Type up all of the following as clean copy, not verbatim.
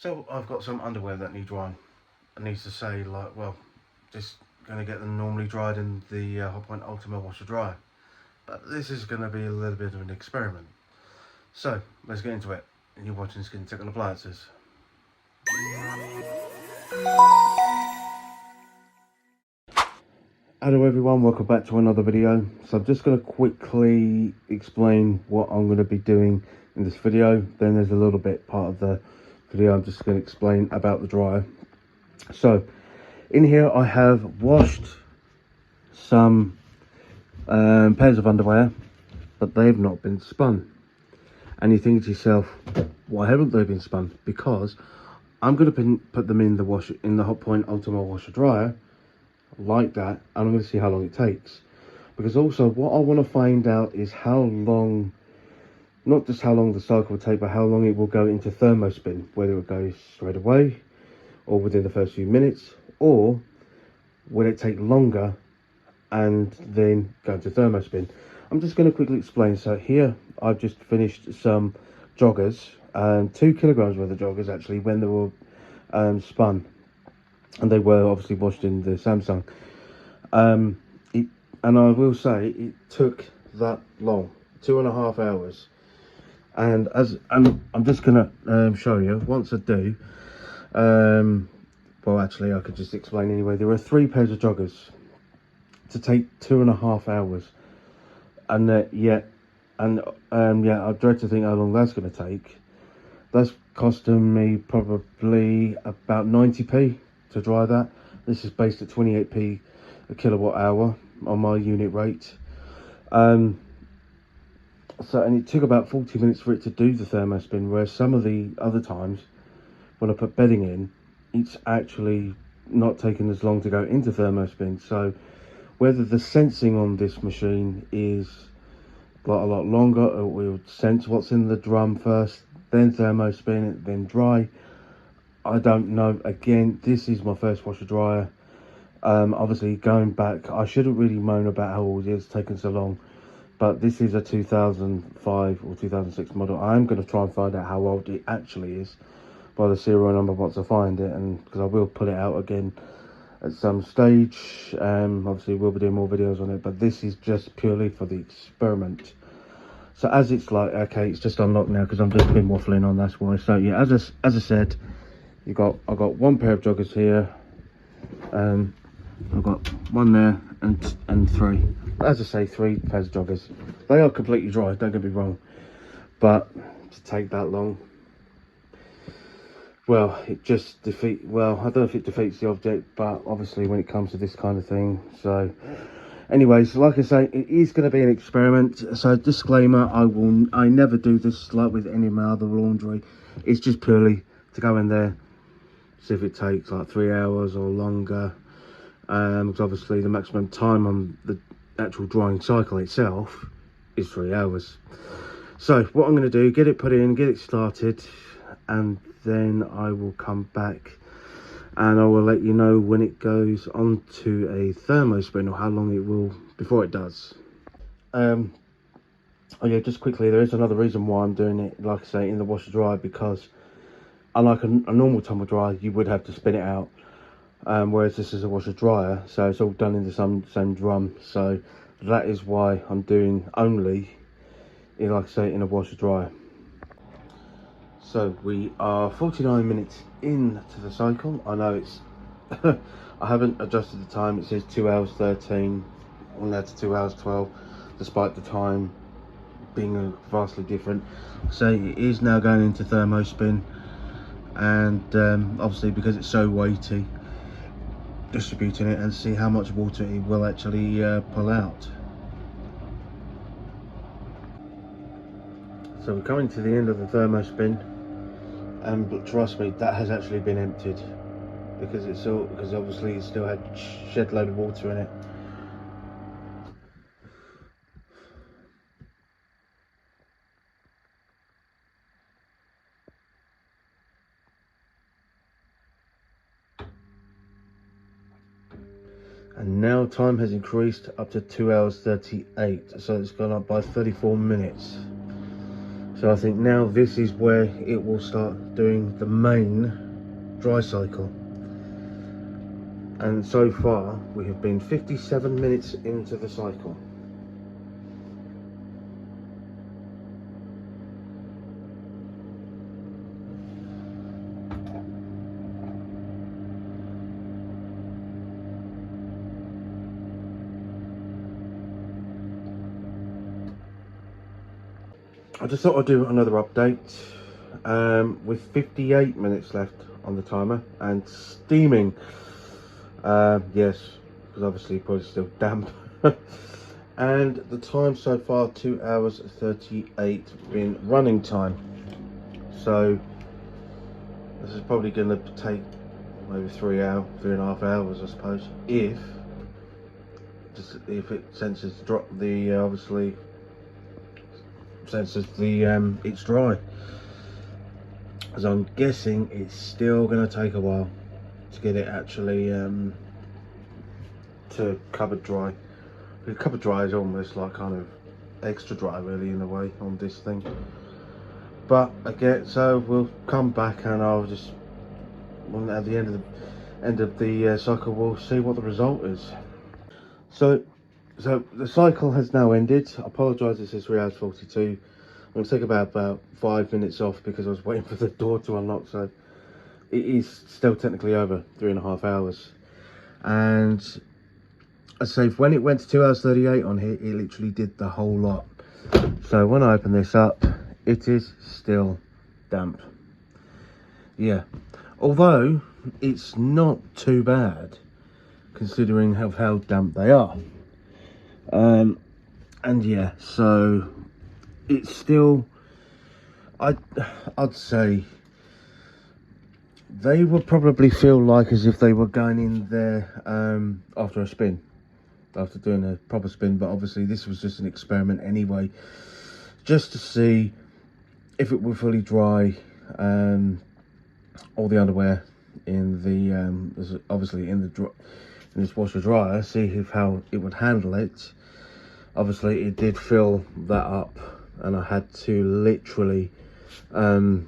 So I've got some underwear that need drying. I need to say, like, well, just going to get them normally dried in the Hotpoint Ultima washer dryer. But this is going to be a little bit of an experiment. So let's get into it. And you're watching Skin Tech and Appliances. Hello everyone, welcome back to another video. So I'm just going to quickly explain what I'm going to be doing in this video. Then there's a little bit part of the video I'm just going to explain about the dryer. So in here I have washed some pairs of underwear, but they've not been spun. And you think to yourself, why haven't they been spun? Because I'm going to put them in the Hotpoint Ultima washer dryer like that, and I'm going to see how long it takes. Because also what I want to find out is how long, not just how long the cycle will take, but how long it will go into thermospin, whether it goes straight away or within the first few minutes, or will it take longer and then go into thermospin. I'm just going to quickly explain. So here I've just finished some joggers, 2 kilograms worth of joggers actually, when they were spun, and they were obviously washed in the Samsung. And I will say it took that long, 2.5 hours. And I'm just gonna show you once I do. Well, actually, I could just explain anyway. There are 3 pairs of joggers to take 2.5 hours, and yeah, I dread to think how long that's going to take. That's costing me probably about 90p to dry that. This is based at 28p a kilowatt hour on my unit rate. And it took about 40 minutes for it to do the thermospin, whereas some of the other times when I put bedding in, it's actually not taking as long to go into thermospin. So whether the sensing on this machine is a lot longer, or it will sense what's in the drum first, then thermospin it, then dry, I don't know. Again, this is my first washer dryer. Obviously going back, I shouldn't really moan about how it's taken so long, but this is a 2005 or 2006 model. I'm going to try and find out how old it actually is by the serial number once I find it, and because I will put it out again at some stage. Obviously we'll be doing more videos on it, but this is just purely for the experiment. So as it's like, okay, it's just unlocked now because I've just been waffling on, that's why. So yeah, as I said, I got 1 pair of joggers here. I've got 1 there and 3. As I say, 3 pairs of joggers. They are completely dry, don't get me wrong, but to take that long, well, it just I don't know if it defeats the object, but obviously when it comes to this kind of thing. So anyways, like I say, it is going to be an experiment. So disclaimer, I never do this like with any of my other laundry. It's just purely to go in there, see if it takes like 3 hours or longer, because obviously the maximum time on the actual drying cycle itself is 3 hours. So what I'm going to do, get it put in, get it started, and then I will come back and I will let you know when it goes onto a thermospin, or how long it will before it does. Oh yeah, just quickly, there is another reason why I'm doing it, like I say, in the washer dryer, because unlike a normal tumble dryer, you would have to spin it out, whereas this is a washer dryer, so it's all done in the same drum. So that is why I'm doing only, like I say, in a washer dryer. So we are 49 minutes into the cycle. I know it's I haven't adjusted the time. It says 2 hours 13, and that's 2 hours 12, despite the time being vastly different. So it is now going into thermospin, and obviously because it's so weighty, distributing it and see how much water it will actually pull out. So we're coming to the end of the thermospin, and trust me, that has actually been emptied, because obviously it still had shed load of water in it. And now time has increased up to 2 hours 38, so it's gone up by 34 minutes. So I think now this is where it will start doing the main dry cycle. And so far we have been 57 minutes into the cycle. I just thought I'd do another update with 58 minutes left on the timer and steaming. Yes, because obviously it's probably still damp. And the time so far, 2 hours 38 in running time. So this is probably going to take maybe 3.5 hours, I suppose, if it senses drop the obviously senses the it's dry. As I'm guessing it's still going to take a while to get it actually to cupboard dry. The cupboard dry is almost like kind of extra dry really in a way on this thing. But again, so we'll come back and I'll just at the end of the cycle we'll see what the result is. So the cycle has now ended. I apologise, it says 3 hours 42. I'm going to take about 5 minutes off because I was waiting for the door to unlock, so it is still technically over 3.5 hours. And I say when it went to 2 hours 38 on here, it literally did the whole lot. So when I open this up, it is still damp. Yeah, although it's not too bad considering how damp they are. And yeah, so it's still, I'd say they would probably feel like as if they were going in there after a spin, after doing a proper spin. But obviously this was just an experiment anyway, just to see if it would fully dry all the underwear in the obviously in this washer dryer, see how it would handle it. Obviously it did fill that up and I had to literally empty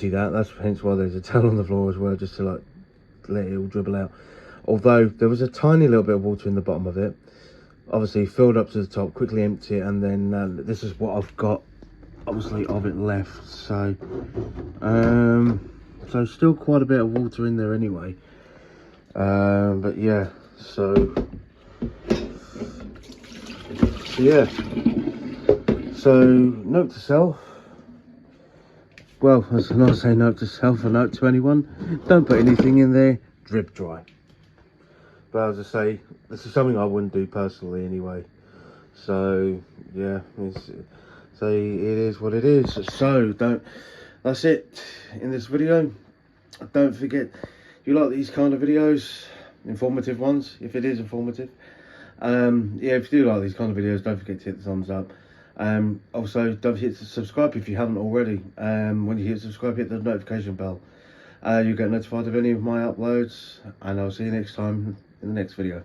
that. That's hence why there's a towel on the floor as well, just to like let it all dribble out. Although there was a tiny little bit of water in the bottom of it, obviously filled up to the top, quickly empty it, and then this is what I've got obviously of it left. So so still quite a bit of water in there anyway, but yeah, so yeah, so note to self, well, as I say, note to self, a note to anyone, don't put anything in there drip dry. But as I say, this is something I wouldn't do personally anyway. So yeah, so it is what it is. So that's it in this video. Don't forget, if you like these kind of videos, informative ones, if it is informative, yeah, if you do like these kind of videos, don't forget to hit the thumbs up. Also don't forget to subscribe if you haven't already. When you hit subscribe, hit the notification bell. You get notified of any of my uploads, and I'll see you next time in the next video.